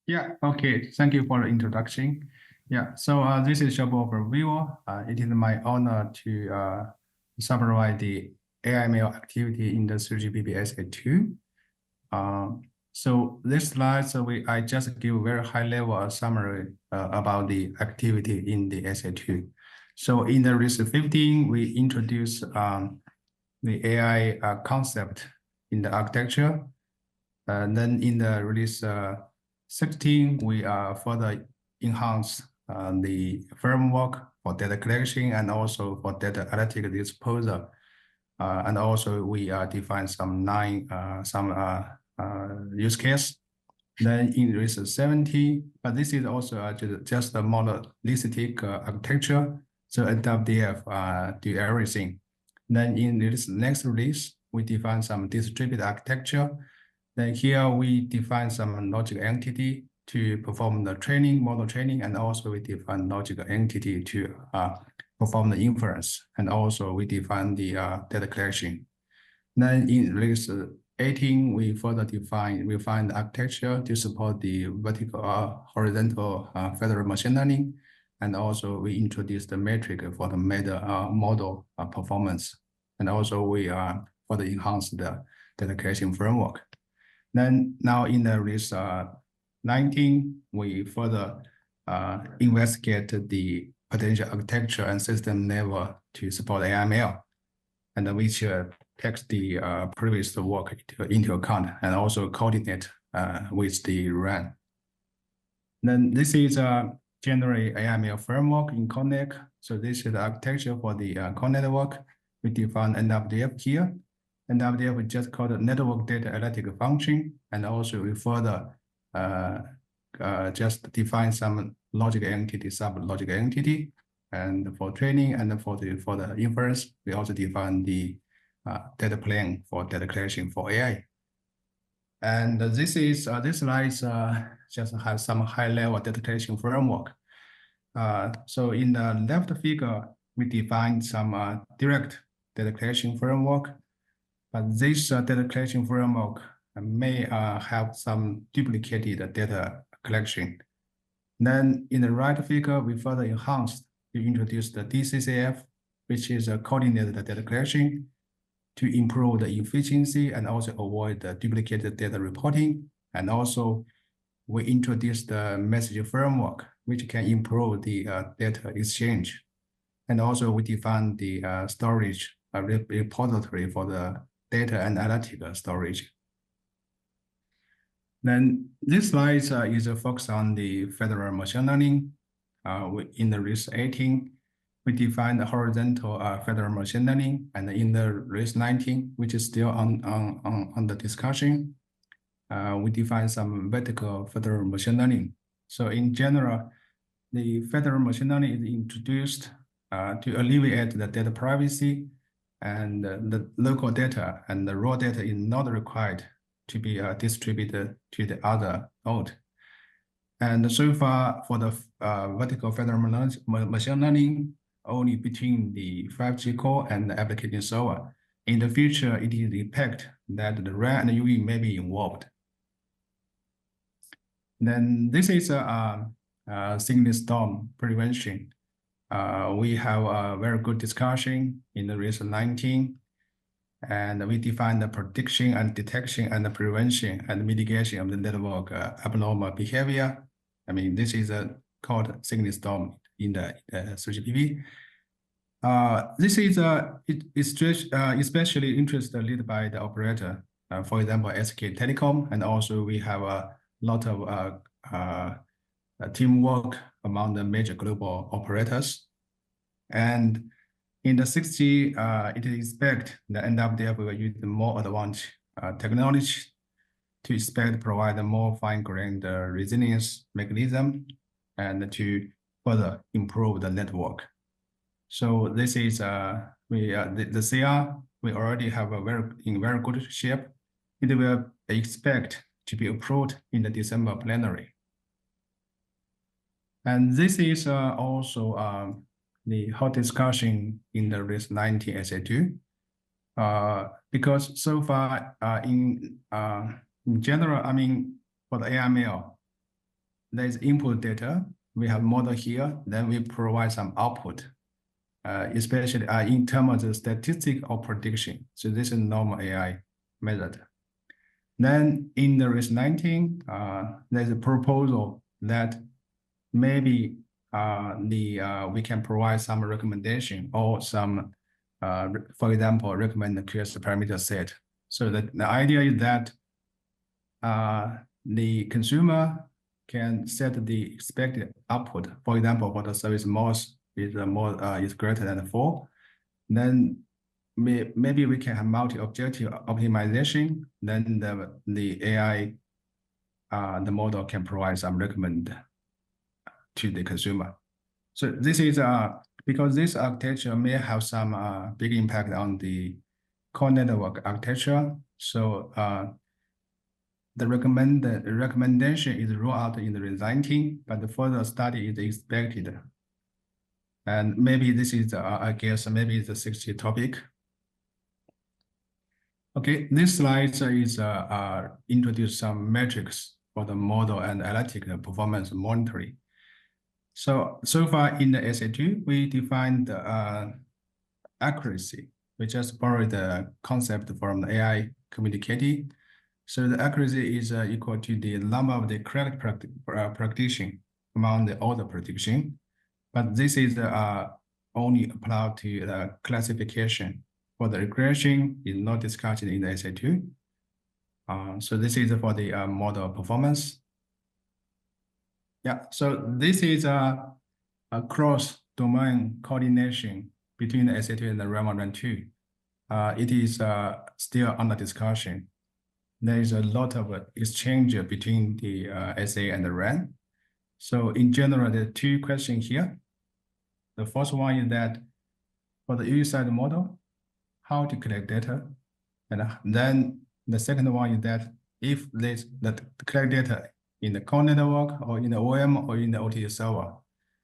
Yeah, okay. Thank you for the introduction. Yeah, so this is Xiaobo from Vivo. It is my honor to summarize the AIML activity in the 3GPP SA2. So this slide, I just give very high level summary about the activity in the SA2. So in the release 15, we introduce the AI concept in the architecture. Then in the release 16, we further enhance the framework for data collection and also for data analytic disposal. And also we define some use case. Then in release 17, but this is also just a monolithic architecture. So NWDF do everything. Then in this next release, we define some distributed architecture. Then here we define some logic entity to perform the training, model training, and also we define logic entity to perform the inference. And also we define the data collection. Then in release 18, we further refine the architecture to support the vertical horizontal federal machine learning. And also we introduce the metric for the model performance. And also we further enhance the data collection framework. Then now in the release 19, we further investigate the potential architecture and system level to support AIML, and which takes the previous work into account and also coordinate with the RAN. Then this is a general AIML framework in core network. So this is the architecture for the core network. We define NWDF here. NWDF we just called network data analytic function, and also we further just define some logic entity, sub-logic entity, and for training and for the inference, we also define the data plane for data collection for AI. And this slide just has some high-level data collection framework. So in the left figure, we define some direct data collection framework. But this data collection framework may have some duplicated data collection. Then in the right figure, we further enhanced to introduce the DCCF, which is a coordinated data collection to improve the efficiency and also avoid the duplicated data reporting. And also we introduced the message framework, which can improve the data exchange. And also we define the storage repository for the data and analytical storage. Then this slide is focused on the federal machine learning. In the release 18, we define the horizontal federal machine learning, and in the release 19, which is still on the discussion, we define some vertical federal machine learning. So in general, the federal machine learning is introduced to alleviate the data privacy, and the local data and the raw data is not required to be distributed to the other node. And so far for the vertical federal machine learning, only between the 5G core and the application server. In the future, it is expected that the RAN and UV may be involved. Then this is a signal storm prevention. We have a very good discussion in the release 19, and we define the prediction and detection and the prevention and mitigation of the network abnormal behavior. I mean, this is called signal storm in the 3GPP. This is especially interest led by the operator, for example, SK Telecom, and also we have a lot of teamwork among the major global operators. And in the 6G, it is expected the NWDF will use the more advanced technology to provide a more fine-grained resilience mechanism and to further improve the network. So this is the CR. We already have in very good shape. It will expect to be approved in the December plenary. And this is also the hot discussion in the release 19 SA2, because so far in general, I mean, for the AIML, there's input data. We have model here. Then we provide some output, especially in terms of the statistic or prediction. So this is normal AI method. Then in the risk 19, there's a proposal that maybe we can provide some recommendation or some, for example, recommend the QS parameter set. So the idea is that the consumer can set the expected output. For example, for the service MOS is greater than 4, then maybe we can have multi-objective optimization. Then the AI, the model can provide some recommend to the consumer. So this is because this architecture may have some big impact on the core network architecture. So the recommendation is rolled out in the resulting, but the further study is expected. And maybe this is, I guess, maybe it's a 60 topic. Okay, this slide is introduce some metrics for the model and analytical performance monitoring. So far in the SA2, we defined accuracy. We just borrowed the concept from the AI communicating. So the accuracy is equal to the number of the correct prediction among all the prediction. But this is only applied to the classification. For the regression is not discussed in the SA2. So this is for the model performance. Yeah, so this is a cross-domain coordination between the SA2 and the RAM 1 and 2. It is still under discussion. There is a lot of exchange between the SA and the RAM. So in general, there are two questions here. The first one is that for the user-side model, how to collect data. And then the second one is that if the collect data in the core network or in the OM or in the OT server,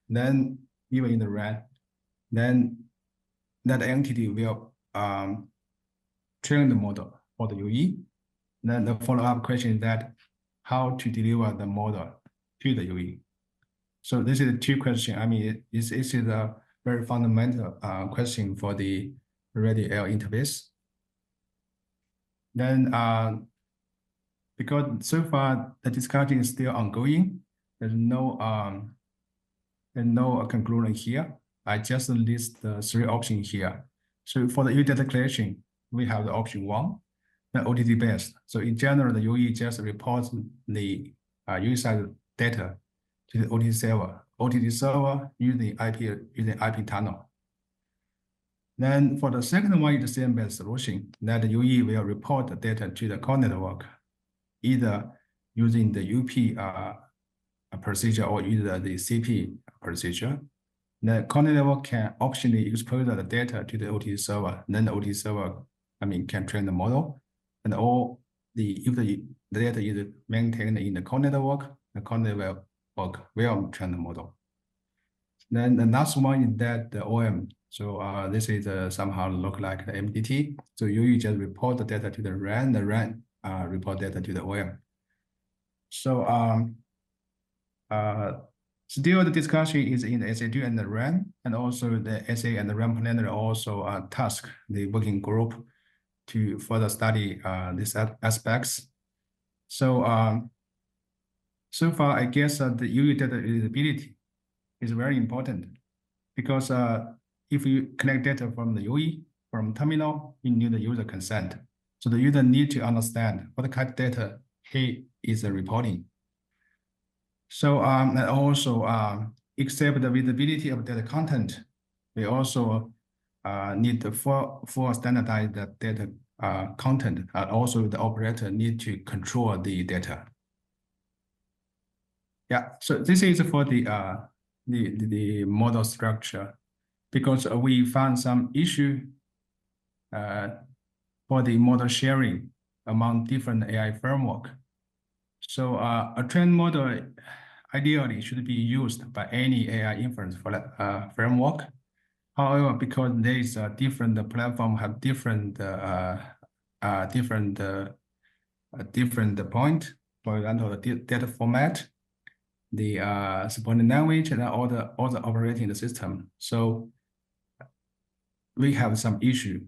then even in the RAM, then that entity will train the model for the UE. Then the follow-up question is that how to deliver the model to the UE. So this is two questions. I mean, this is a very fundamental question for the radio interface. Then because so far the discussion is still ongoing, there's no conclusion here. I just list the 3 options here. So for the UE data collection, we have the option 1, the OTT based. So in general, the UE just reports the user data to the OTT server. OTT server using IP tunnel. Then for the second one is the CM-based solution, that the UE will report the data to the core network, either using the UP procedure or either the CP procedure. The core network can optionally expose the data to the OT server. Then the OT server, can train the model, and if the data is maintained in the core network, the core network will train the model. Then the last one is that the OM. So this is somehow look like the MDT. So you just report the data to the RAN report data to the OM. So still the discussion is in the SA2 and the RAN, and also the SA and the RAN planner also task the working group to further study these aspects. So so far, I guess the UE data readability is very important, because if you collect data from the UE, from terminal, you need the user consent. So the user need to understand what kind of data he is reporting. So and also except the visibility of data content, we also need the full standardized data content, and also the operator need to control the data. Yeah, so this is for the model structure, because we found some issue for the model sharing among different AI framework. So a trained model ideally should be used by any AI inference for that framework. However, because there is a different platform have different point, for example, the data format. the supporting language and all the operating system. So we have some issue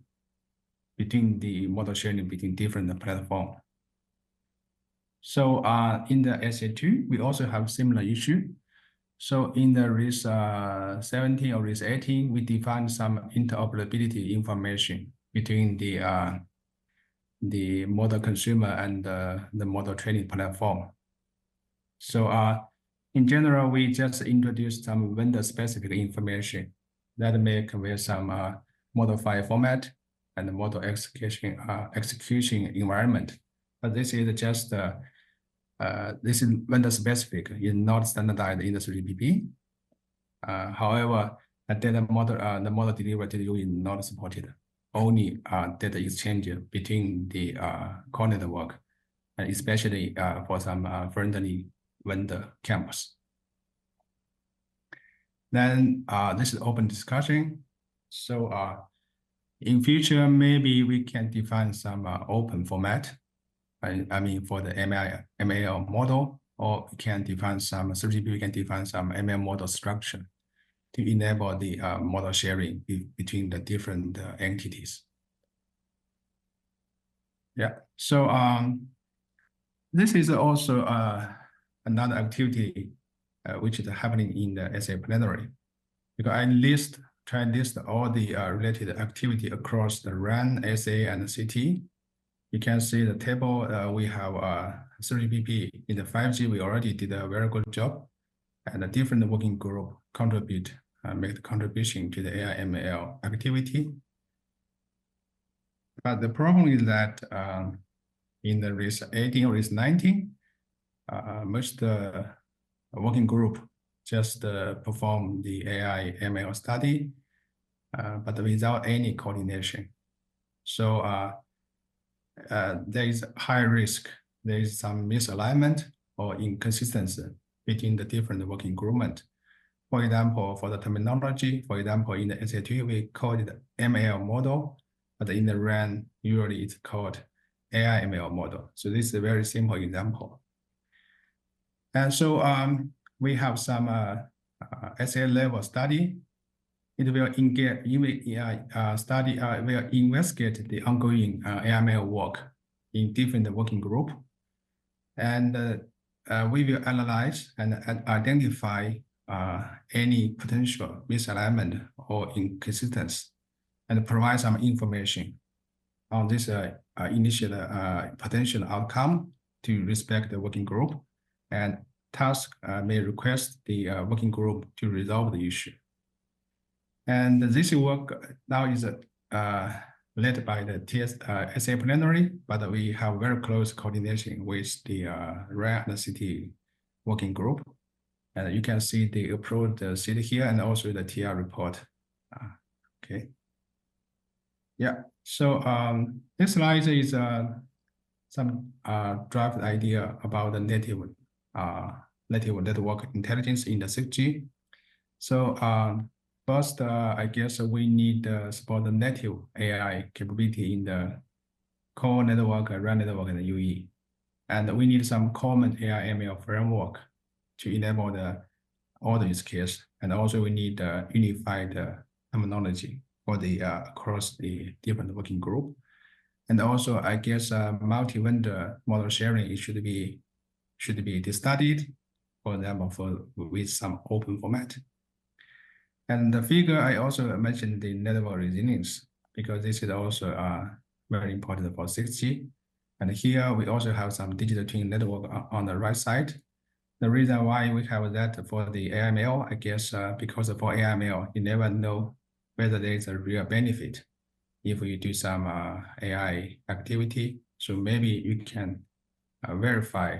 between the model sharing between different platforms. So in the SA2, we also have similar issue. So in the RIS 17 or RIS 18, we define some interoperability information between the model consumer and the model training platform. So in general, we just introduced some vendor-specific information that may convey some model file format and model execution environment. But this is just this is vendor-specific, is not standardized in the 3PP. However, the model delivery to you is not supported. Only data exchange between the core network, and especially for some friendly vendor campus. Then this is open discussion. So in future, maybe we can define some open format. I mean, for the ML model, or we can define some 3GP, we can define some ML model structure to enable the model sharing between the different entities. Yeah, so this is also another activity which is happening in the SA plenary, because I try to list all the related activity across the RAN, SA, and CT. You can see the table, we have 3PP. In the 5G, we already did a very good job, and a different working group make the contribution to the AIML activity. But the problem is that in the RIS 18 or RIS 19, most working group just perform the AIML study, but without any coordination. So there is high risk. There is some misalignment or inconsistency between the different working groupment. For example, for the terminology, for example, in the SA2, we call it ML model, but in the RAN, usually it's called AIML model. So this is a very simple example. And so we have some SA level study. It will will investigate the ongoing AIML work in different working group. And we will analyze and identify any potential misalignment or inconsistency and provide some information on this initial potential outcome to respect the working group, and task may request the working group to resolve the issue. And this work now is led by the SA plenary, but we have very close coordination with the RAN and CT working group. And you can see the approved CT here and also the TR report. Okay. Yeah, so this slide is some draft idea about the native network intelligence in the 6G. So first, I guess we need support the native AI capability in the core network, RAN network, and the UE. And we need some common AIML framework to enable all the use case. And also we need unified terminology for the across the different working group. And also, I guess multi-vendor model sharing should be studied, for example, with some open format. And the figure, I also mentioned the network resilience, because this is also very important for 6G. And here we also have some digital twin network on the right side. The reason why we have that for the AIML, I guess because for AIML, you never know whether there is a real benefit if you do some AI activity. So maybe you can verify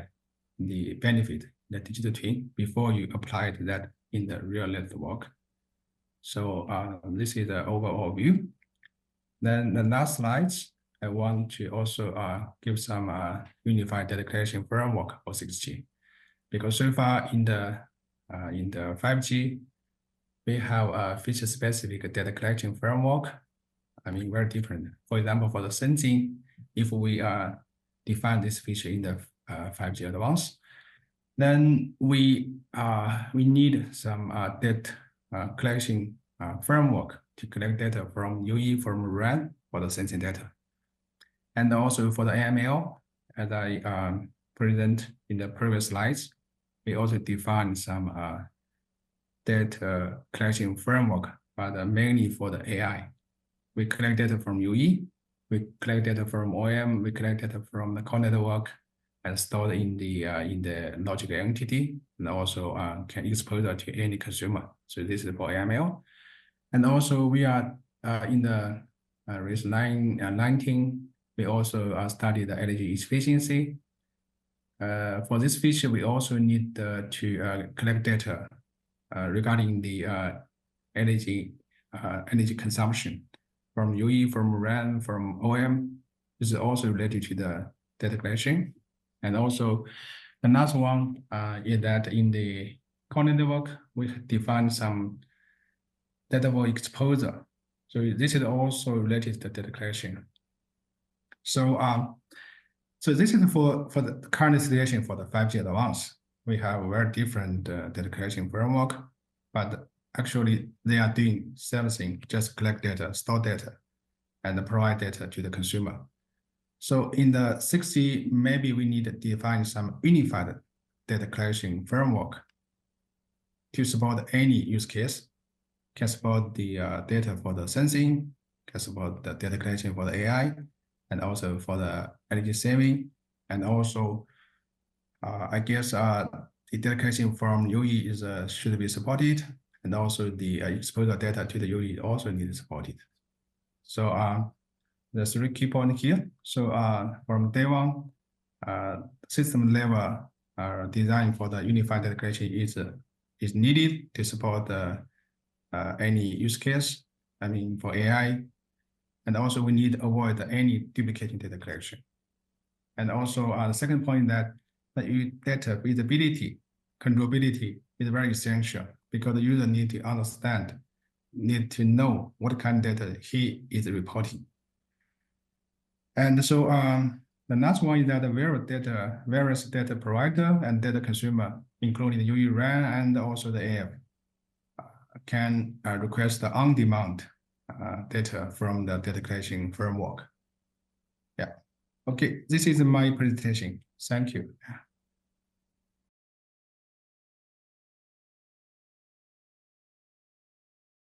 the benefit, the digital twin, before you apply that in the real network. So this is the overall view. Then the last slides, I want to also give some unified data collection framework for 6G. Because so far in the 5G, we have a feature-specific data collection framework. I mean, very different. For example, for the sensing, if we define this feature in the 5G Advanced, Then we need some data collection framework to collect data from UE, from RAN for the sensing data. And also for the AIML, as I present in the previous slides, we also define some data collection framework, but mainly for the AI. We collect data from UE, we collect data from OEM, we collect data from the core network, and stored in the logical entity, and also can expose it to any consumer. So this is for AIML. And also we are in the release 19, we also study the energy efficiency. For this feature, we also need to collect data regarding the energy consumption from UE, from RAN, from OEM. This is also related to the data collection. And also the last one is that in the core network, we define some data for exposure. So this is also related to data collection. So so this is for the current situation for the 5G Advanced. We have a very different data collection framework, but actually they are doing everything, just collect data, store data, and provide data to the consumer. So in the 6G, maybe we need to define some unified data collection framework to support any use case, can support the data for the sensing, can support the data collection for the AI, and also for the energy saving. And also, I guess the data collection from UE is should be supported, and also the exposure data to the UE also needs supported. So the 3 key points here. So from day one, system level design for the unified data collection is needed to support any use case, I mean for AI. And also we need to avoid any duplicating data collection. And also the second point that the data visibility, controllability is very essential, because the user need to understand, need to know what kind of data he is reporting. And so the last one is that the various data provider and data consumer, including the UE RAN and also the AF, can request the on-demand data from the data collection framework. Yeah. Okay, this is my presentation. Thank you.